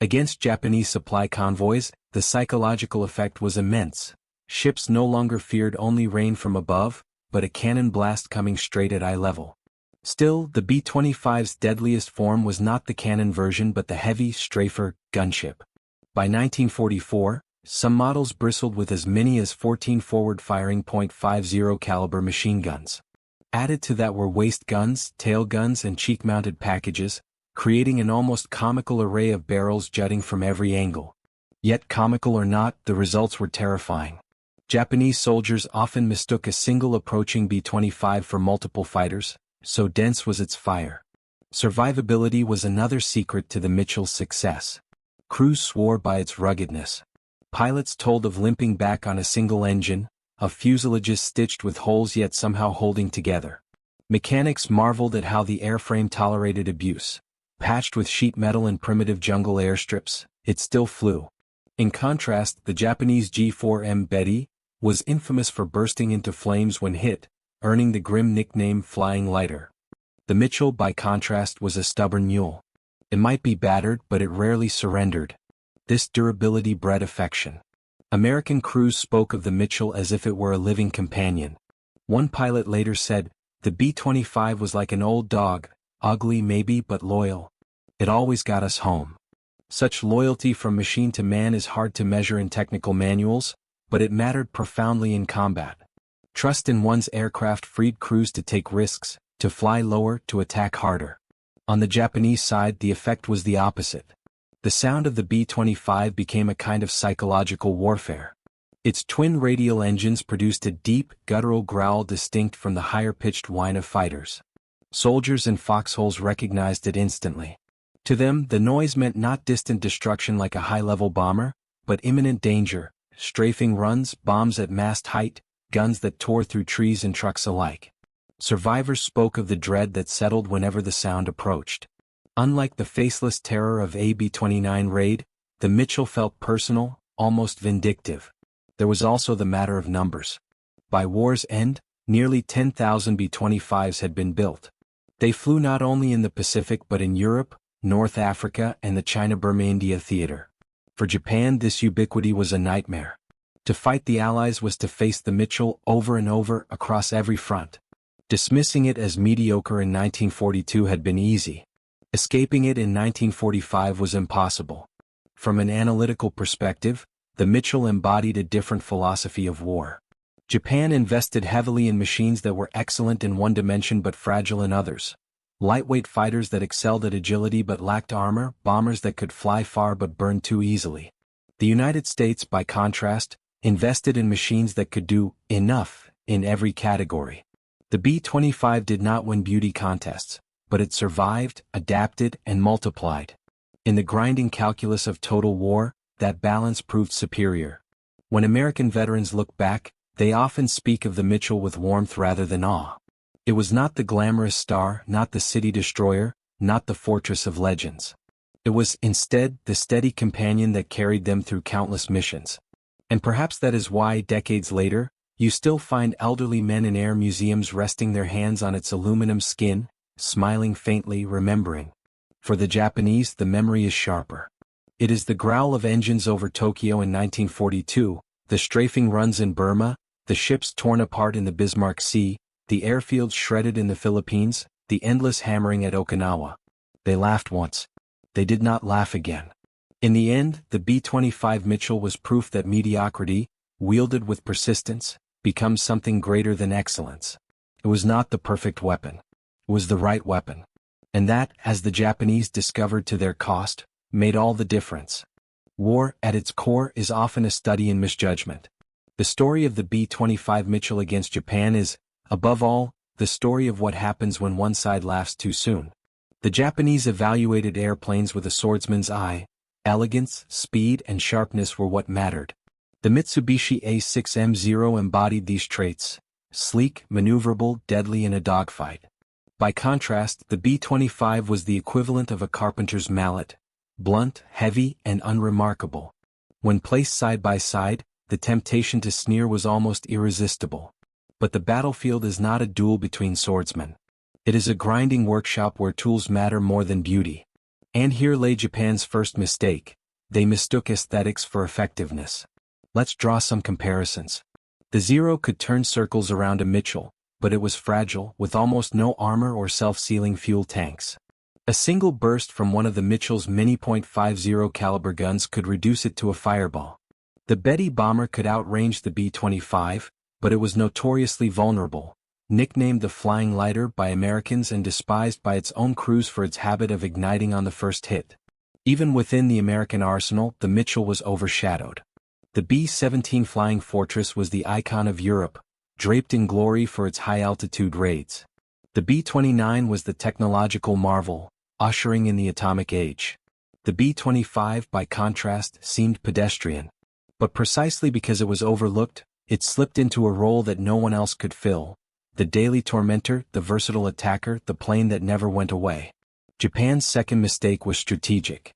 Against Japanese supply convoys, the psychological effect was immense. Ships no longer feared only rain from above, but a cannon blast coming straight at eye level. Still, the B-25's deadliest form was not the cannon version but the heavy, strafer, gunship. By 1944, some models bristled with as many as 14 forward-firing .50 caliber machine guns. Added to that were waist guns, tail guns, and cheek-mounted packages, creating an almost comical array of barrels jutting from every angle. Yet comical or not, the results were terrifying. Japanese soldiers often mistook a single approaching B-25 for multiple fighters, so dense was its fire. Survivability was another secret to the Mitchell's success. Crews swore by its ruggedness. Pilots told of limping back on a single engine, of fuselages stitched with holes yet somehow holding together. Mechanics marveled at how the airframe tolerated abuse. Patched with sheet metal and primitive jungle airstrips, it still flew. In contrast, the Japanese G4M Betty was infamous for bursting into flames when hit, earning the grim nickname Flying Lighter. The Mitchell, by contrast, was a stubborn mule. It might be battered, but it rarely surrendered. This durability bred affection. American crews spoke of the Mitchell as if it were a living companion. One pilot later said, "The B-25 was like an old dog, ugly maybe but loyal. It always got us home." Such loyalty from machine to man is hard to measure in technical manuals, but it mattered profoundly in combat. Trust in one's aircraft freed crews to take risks, to fly lower, to attack harder. On the Japanese side, the effect was the opposite. The sound of the B-25 became a kind of psychological warfare. Its twin radial engines produced a deep, guttural growl distinct from the higher-pitched whine of fighters. Soldiers in foxholes recognized it instantly. To them, the noise meant not distant destruction like a high-level bomber, but imminent danger, strafing runs, bombs at mast height, guns that tore through trees and trucks alike. Survivors spoke of the dread that settled whenever the sound approached. Unlike the faceless terror of a B-29 raid, the Mitchell felt personal, almost vindictive. There was also the matter of numbers. By war's end, nearly 10,000 B-25s had been built. They flew not only in the Pacific but in Europe, North Africa, and the China-Burma-India theater. For Japan, this ubiquity was a nightmare. To fight the Allies was to face the Mitchell over and over across every front. Dismissing it as mediocre in 1942 had been easy. Escaping it in 1945 was impossible. From an analytical perspective, the Mitchell embodied a different philosophy of war. Japan invested heavily in machines that were excellent in one dimension but fragile in others. Lightweight fighters that excelled at agility but lacked armor, bombers that could fly far but burn too easily. The United States, by contrast, invested in machines that could do enough in every category. The B-25 did not win beauty contests, but it survived, adapted, and multiplied. In the grinding calculus of total war, that balance proved superior. When American veterans look back, they often speak of the Mitchell with warmth rather than awe. It was not the glamorous star, not the city destroyer, not the fortress of legends. It was, instead, the steady companion that carried them through countless missions. And perhaps that is why, decades later, you still find elderly men in air museums resting their hands on its aluminum skin, smiling faintly, remembering. For the Japanese, the memory is sharper. It is the growl of engines over Tokyo in 1942, the strafing runs in Burma, the ships torn apart in the Bismarck Sea, the airfields shredded in the Philippines, the endless hammering at Okinawa. They laughed once. They did not laugh again. In the end, the B-25 Mitchell was proof that mediocrity, wielded with persistence, becomes something greater than excellence. It was not the perfect weapon. It was the right weapon. And that, as the Japanese discovered to their cost, made all the difference. War, at its core, is often a study in misjudgment. The story of the B-25 Mitchell against Japan is, above all, the story of what happens when one side laughs too soon. The Japanese evaluated airplanes with a swordsman's eye. Elegance, speed, and sharpness were what mattered. The Mitsubishi A6M0 embodied these traits: sleek, maneuverable, deadly in a dogfight. By contrast, the B-25 was the equivalent of a carpenter's mallet: blunt, heavy, and unremarkable. When placed side by side, the temptation to sneer was almost irresistible. But the battlefield is not a duel between swordsmen. It is a grinding workshop where tools matter more than beauty. And here lay Japan's first mistake: they mistook aesthetics for effectiveness. Let's draw some comparisons. The Zero could turn circles around a Mitchell, but it was fragile, with almost no armor or self-sealing fuel tanks. A single burst from one of the Mitchell's many .50 caliber guns could reduce it to a fireball. The Betty bomber could outrange the B-25, but it was notoriously vulnerable, nicknamed the Flying Lighter by Americans and despised by its own crews for its habit of igniting on the first hit. Even within the American arsenal, the Mitchell was overshadowed. The B-17 Flying Fortress was the icon of Europe, draped in glory for its high-altitude raids. The B-29 was the technological marvel, ushering in the atomic age. The B-25, by contrast, seemed pedestrian. But precisely because it was overlooked, it slipped into a role that no one else could fill: the daily tormentor, the versatile attacker, the plane that never went away. Japan's second mistake was strategic.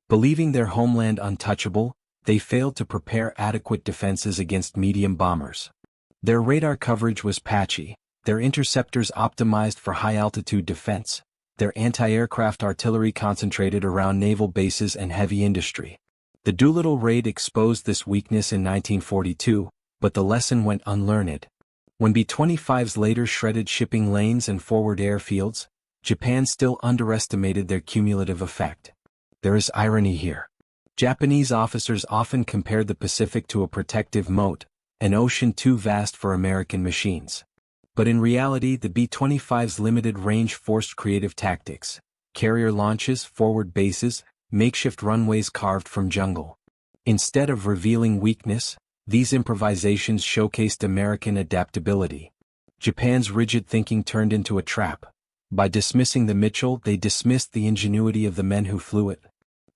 Believing their homeland untouchable, they failed to prepare adequate defenses against medium bombers. Their radar coverage was patchy, their interceptors optimized for high-altitude defense, their anti-aircraft artillery concentrated around naval bases and heavy industry. The Doolittle Raid exposed this weakness in 1942, but the lesson went unlearned. When B-25s later shredded shipping lanes and forward airfields, Japan still underestimated their cumulative effect. There is irony here. Japanese officers often compared the Pacific to a protective moat, an ocean too vast for American machines. But in reality, the B-25's limited range forced creative tactics: carrier launches, forward bases, makeshift runways carved from jungle. Instead of revealing weakness, these improvisations showcased American adaptability. Japan's rigid thinking turned into a trap. By dismissing the Mitchell, they dismissed the ingenuity of the men who flew it.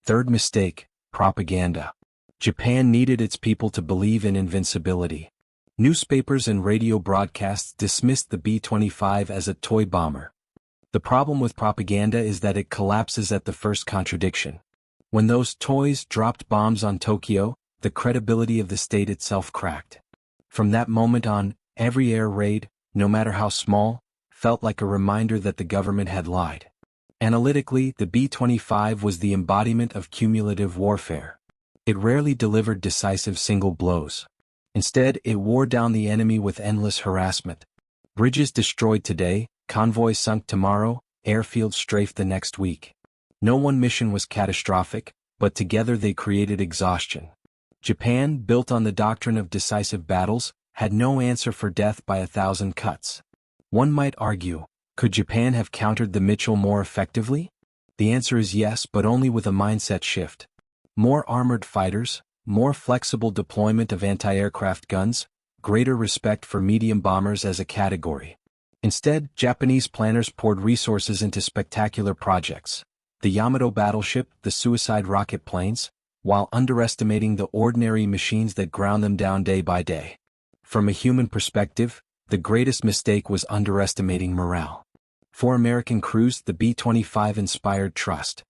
Third mistake: propaganda. Japan needed its people to believe in invincibility. Newspapers and radio broadcasts dismissed the B-25 as a toy bomber. The problem with propaganda is that it collapses at the first contradiction. When those toys dropped bombs on Tokyo, the credibility of the state itself cracked. From that moment on, every air raid, no matter how small, felt like a reminder that the government had lied. Analytically, the B-25 was the embodiment of cumulative warfare. It rarely delivered decisive single blows. Instead, it wore down the enemy with endless harassment. Bridges destroyed today, convoys sunk tomorrow, airfields strafed the next week. No one mission was catastrophic, but together they created exhaustion. Japan, built on the doctrine of decisive battles, had no answer for death by 1,000 cuts. One might argue, could Japan have countered the Mitchell more effectively? The answer is yes, but only with a mindset shift. More armored fighters, more flexible deployment of anti-aircraft guns, greater respect for medium bombers as a category. Instead, Japanese planners poured resources into spectacular projects: the Yamato battleship, the suicide rocket planes, while underestimating the ordinary machines that ground them down day by day. From a human perspective, the greatest mistake was underestimating morale. For American crews, the B-25 inspired trust.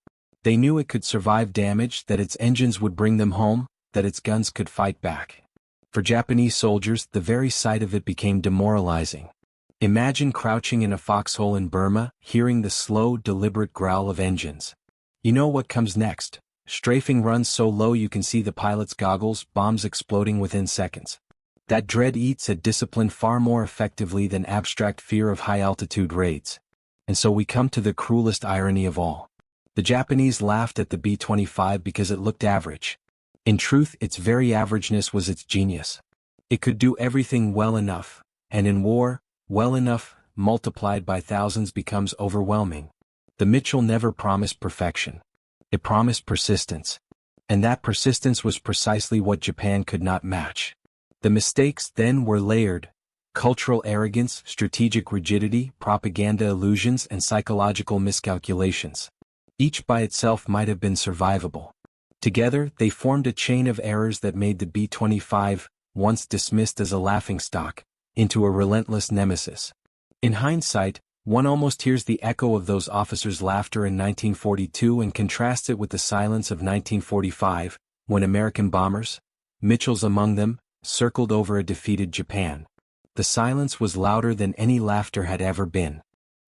They knew it could survive damage, that its engines would bring them home, that its guns could fight back. For Japanese soldiers, the very sight of it became demoralizing. Imagine crouching in a foxhole in Burma, hearing the slow, deliberate growl of engines. You know what comes next: strafing runs so low you can see the pilot's goggles, bombs exploding within seconds. That dread eats at discipline far more effectively than abstract fear of high-altitude raids. And so we come to the cruelest irony of all. The Japanese laughed at the B-25 because it looked average. In truth, its very averageness was its genius. It could do everything well enough, and in war, well enough, multiplied by thousands becomes overwhelming. The Mitchell never promised perfection. It promised persistence. And that persistence was precisely what Japan could not match. The mistakes then were layered: cultural arrogance, strategic rigidity, propaganda illusions, and psychological miscalculations. Each by itself might have been survivable. Together, they formed a chain of errors that made the B-25, once dismissed as a laughingstock, into a relentless nemesis. In hindsight, one almost hears the echo of those officers' laughter in 1942 and contrasts it with the silence of 1945, when American bombers, Mitchell's among them, circled over a defeated Japan. The silence was louder than any laughter had ever been.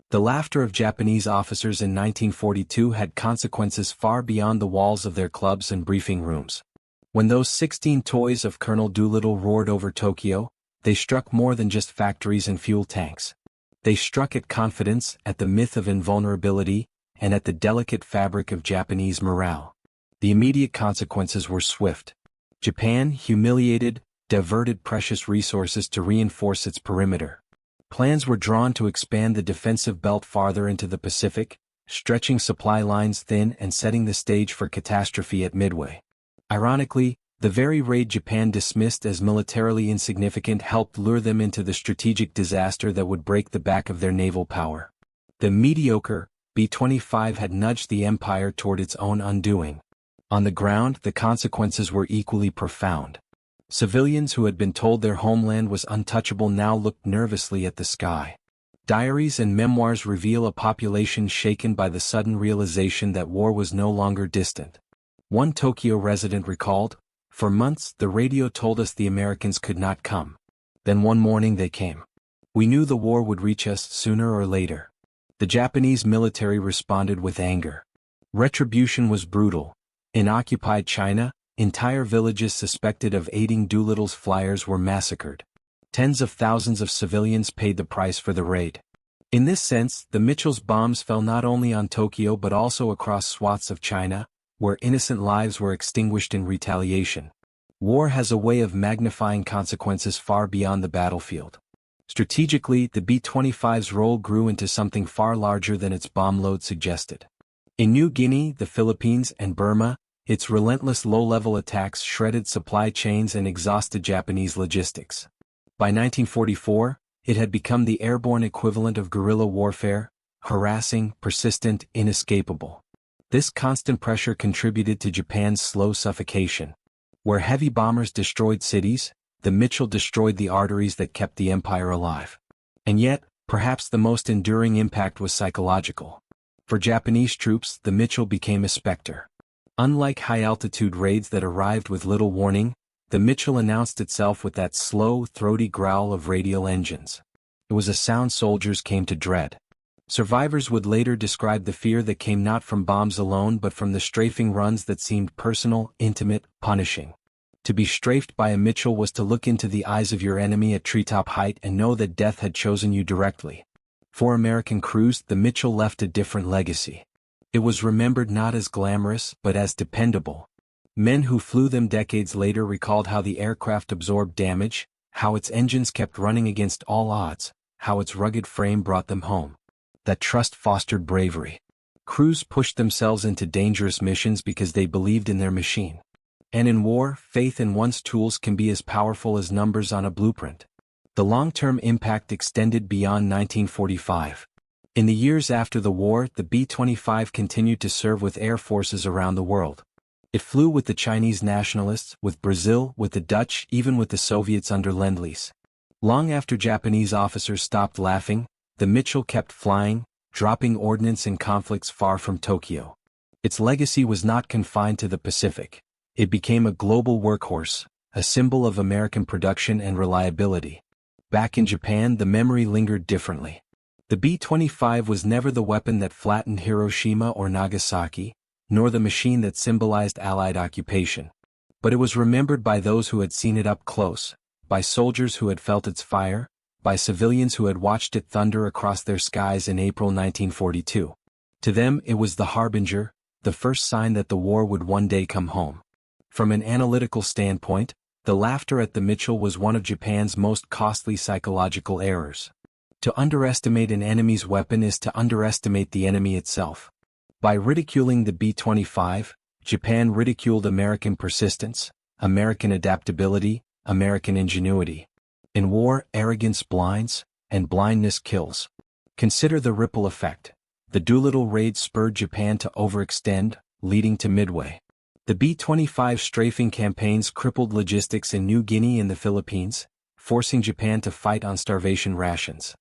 The laughter of Japanese officers in 1942 had consequences far beyond the walls of their clubs and briefing rooms. When those 16 toys of Colonel Doolittle roared over Tokyo, they struck more than just factories and fuel tanks. They struck at confidence, at the myth of invulnerability, and at the delicate fabric of Japanese morale. The immediate consequences were swift. Japan, humiliated, diverted precious resources to reinforce its perimeter. Plans were drawn to expand the defensive belt farther into the Pacific, stretching supply lines thin and setting the stage for catastrophe at Midway. Ironically, the very raid Japan dismissed as militarily insignificant helped lure them into the strategic disaster that would break the back of their naval power. The mediocre B-25 had nudged the empire toward its own undoing. On the ground, the consequences were equally profound. Civilians who had been told their homeland was untouchable now looked nervously at the sky. Diaries and memoirs reveal a population shaken by the sudden realization that war was no longer distant. One Tokyo resident recalled, "For months the radio told us the Americans could not come. Then one morning they came. We knew the war would reach us sooner or later." The Japanese military responded with anger. Retribution was brutal. In occupied China, entire villages suspected of aiding Doolittle's flyers were massacred. Tens of thousands of civilians paid the price for the raid. In this sense, the Mitchell's bombs fell not only on Tokyo but also across swaths of China, where innocent lives were extinguished in retaliation. War has a way of magnifying consequences far beyond the battlefield. Strategically, the B-25's role grew into something far larger than its bomb load suggested. In New Guinea, the Philippines, and Burma, its relentless low-level attacks shredded supply chains and exhausted Japanese logistics. By 1944, it had become the airborne equivalent of guerrilla warfare, harassing, persistent, inescapable. This constant pressure contributed to Japan's slow suffocation. Where heavy bombers destroyed cities, the Mitchell destroyed the arteries that kept the empire alive. And yet, perhaps the most enduring impact was psychological. For Japanese troops, the Mitchell became a specter. Unlike high-altitude raids that arrived with little warning, the Mitchell announced itself with that slow, throaty growl of radial engines. It was a sound soldiers came to dread. Survivors would later describe the fear that came not from bombs alone but from the strafing runs that seemed personal, intimate, punishing. To be strafed by a Mitchell was to look into the eyes of your enemy at treetop height and know that death had chosen you directly. For American crews, the Mitchell left a different legacy. It was remembered not as glamorous but as dependable. Men who flew them decades later recalled how the aircraft absorbed damage, how its engines kept running against all odds, how its rugged frame brought them home. That trust fostered bravery. Crews pushed themselves into dangerous missions because they believed in their machine. And in war, faith in one's tools can be as powerful as numbers on a blueprint. The long-term impact extended beyond 1945. In the years after the war, the B-25 continued to serve with air forces around the world. It flew with the Chinese nationalists, with Brazil, with the Dutch, even with the Soviets under Lend-Lease. Long after Japanese officers stopped laughing, the Mitchell kept flying, dropping ordnance in conflicts far from Tokyo. Its legacy was not confined to the Pacific. It became a global workhorse, a symbol of American production and reliability. Back in Japan, the memory lingered differently. The B-25 was never the weapon that flattened Hiroshima or Nagasaki, nor the machine that symbolized Allied occupation. But it was remembered by those who had seen it up close, by soldiers who had felt its fire, by civilians who had watched it thunder across their skies in April 1942. To them it was the harbinger, the first sign that the war would one day come home. From an analytical standpoint, The laughter at the Mitchell was one of Japan's most costly psychological errors. To underestimate an enemy's weapon is to underestimate the enemy itself. By ridiculing the B-25, Japan ridiculed American persistence, American adaptability, American ingenuity. In war, arrogance blinds, and blindness kills. Consider the ripple effect. The Doolittle Raid spurred Japan to overextend, leading to Midway. The B-25 strafing campaigns crippled logistics in New Guinea and the Philippines, forcing Japan to fight on starvation rations.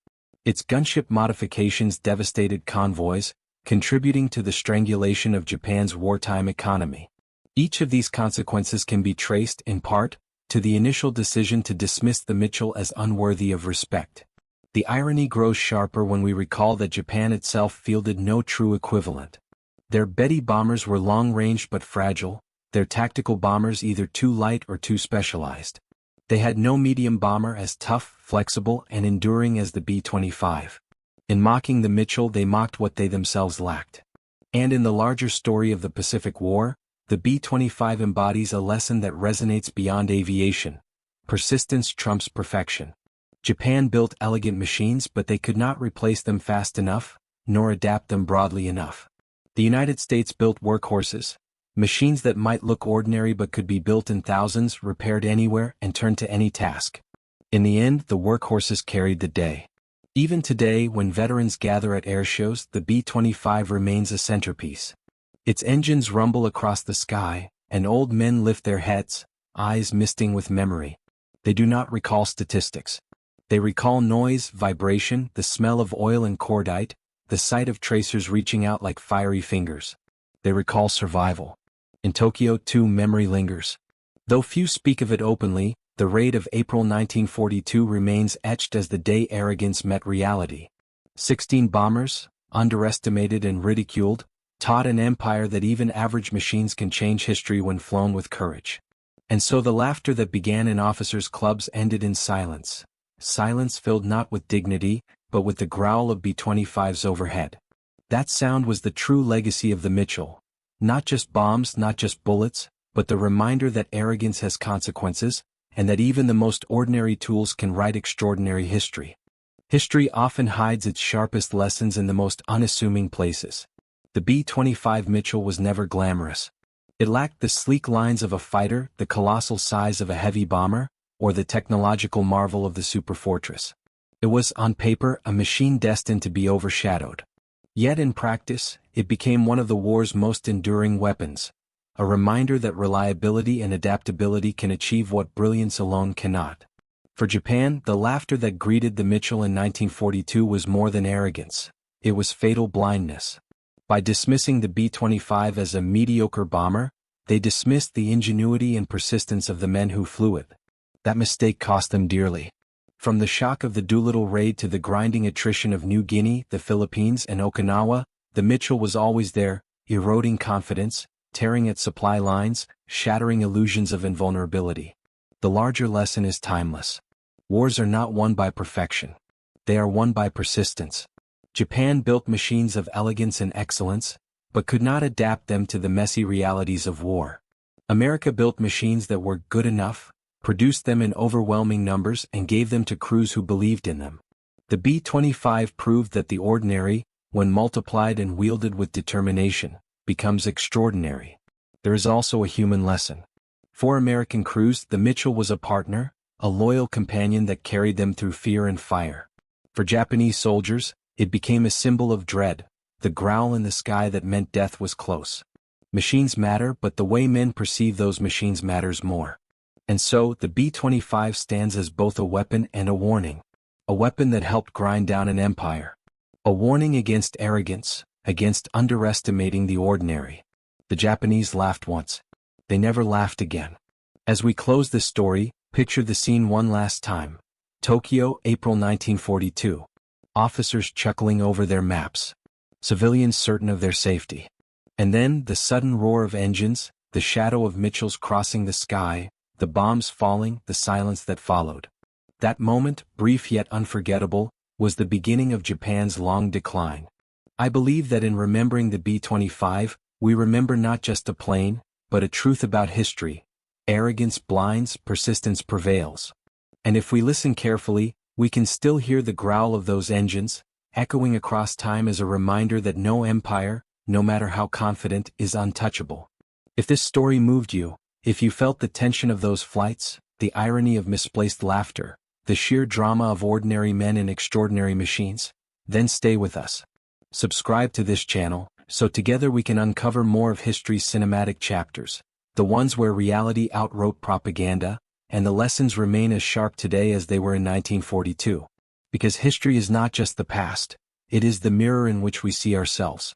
Its gunship modifications devastated convoys, contributing to the strangulation of Japan's wartime economy. Each of these consequences can be traced, in part, to the initial decision to dismiss the Mitchell as unworthy of respect. The irony grows sharper when we recall that Japan itself fielded no true equivalent. Their Betty bombers were long-ranged but fragile, their tactical bombers either too light or too specialized. They had no medium bomber as tough, flexible, and enduring as the B-25. In mocking the Mitchell, they mocked what they themselves lacked. And in the larger story of the Pacific War, the B-25 embodies a lesson that resonates beyond aviation. Persistence trumps perfection. Japan built elegant machines, but they could not replace them fast enough, nor adapt them broadly enough. The United States built workhorses, machines that might look ordinary but could be built in thousands, repaired anywhere, and turned to any task. In the end, the workhorses carried the day. Even today, when veterans gather at airshows, the B-25 remains a centerpiece. Its engines rumble across the sky, and old men lift their heads, eyes misting with memory. They do not recall statistics. They recall noise, vibration, the smell of oil and cordite, the sight of tracers reaching out like fiery fingers. They recall survival. In Tokyo, too, memory lingers. Though few speak of it openly, the raid of April 1942 remains etched as the day arrogance met reality. 16 bombers, underestimated and ridiculed, taught an empire that even average machines can change history when flown with courage. And so the laughter that began in officers' clubs ended in silence. Silence filled not with dignity, but with the growl of B-25s overhead. That sound was the true legacy of the Mitchell. Not just bombs, not just bullets, but the reminder that arrogance has consequences, and that even the most ordinary tools can write extraordinary history. History often hides its sharpest lessons in the most unassuming places. The B-25 Mitchell was never glamorous. It lacked the sleek lines of a fighter, the colossal size of a heavy bomber, or the technological marvel of the superfortress. It was, on paper, a machine destined to be overshadowed. Yet in practice, it became one of the war's most enduring weapons, a reminder that reliability and adaptability can achieve what brilliance alone cannot. For Japan, the laughter that greeted the Mitchell in 1942 was more than arrogance. It was fatal blindness. By dismissing the B-25 as a mediocre bomber, they dismissed the ingenuity and persistence of the men who flew it. That mistake cost them dearly. From the shock of the Doolittle Raid to the grinding attrition of New Guinea, the Philippines, and Okinawa, the Mitchell was always there, eroding confidence, tearing at supply lines, shattering illusions of invulnerability. The larger lesson is timeless. Wars are not won by perfection. They are won by persistence. Japan built machines of elegance and excellence, but could not adapt them to the messy realities of war. America built machines that were good enough, produced them in overwhelming numbers, and gave them to crews who believed in them. The B-25 proved that the ordinary, when multiplied and wielded with determination, becomes extraordinary. There is also a human lesson. For American crews, the Mitchell was a partner, a loyal companion that carried them through fear and fire. For Japanese soldiers, it became a symbol of dread, the growl in the sky that meant death was close. Machines matter, but the way men perceive those machines matters more. And so, the B-25 stands as both a weapon and a warning. A weapon that helped grind down an empire. A warning against arrogance, against underestimating the ordinary. The Japanese laughed once. They never laughed again. As we close this story, picture the scene one last time. Tokyo, April 1942. Officers chuckling over their maps. Civilians certain of their safety. And then, the sudden roar of engines, the shadow of Mitchells crossing the sky, the bombs falling, the silence that followed. That moment, brief yet unforgettable, was the beginning of Japan's long decline. I believe that in remembering the B-25, we remember not just a plane, but a truth about history. Arrogance blinds, persistence prevails. And if we listen carefully, we can still hear the growl of those engines, echoing across time as a reminder that no empire, no matter how confident, is untouchable. If this story moved you, if you felt the tension of those flights, the irony of misplaced laughter, the sheer drama of ordinary men in extraordinary machines, then stay with us. Subscribe to this channel, so together we can uncover more of history's cinematic chapters, the ones where reality outwrote propaganda, and the lessons remain as sharp today as they were in 1942. Because history is not just the past, it is the mirror in which we see ourselves.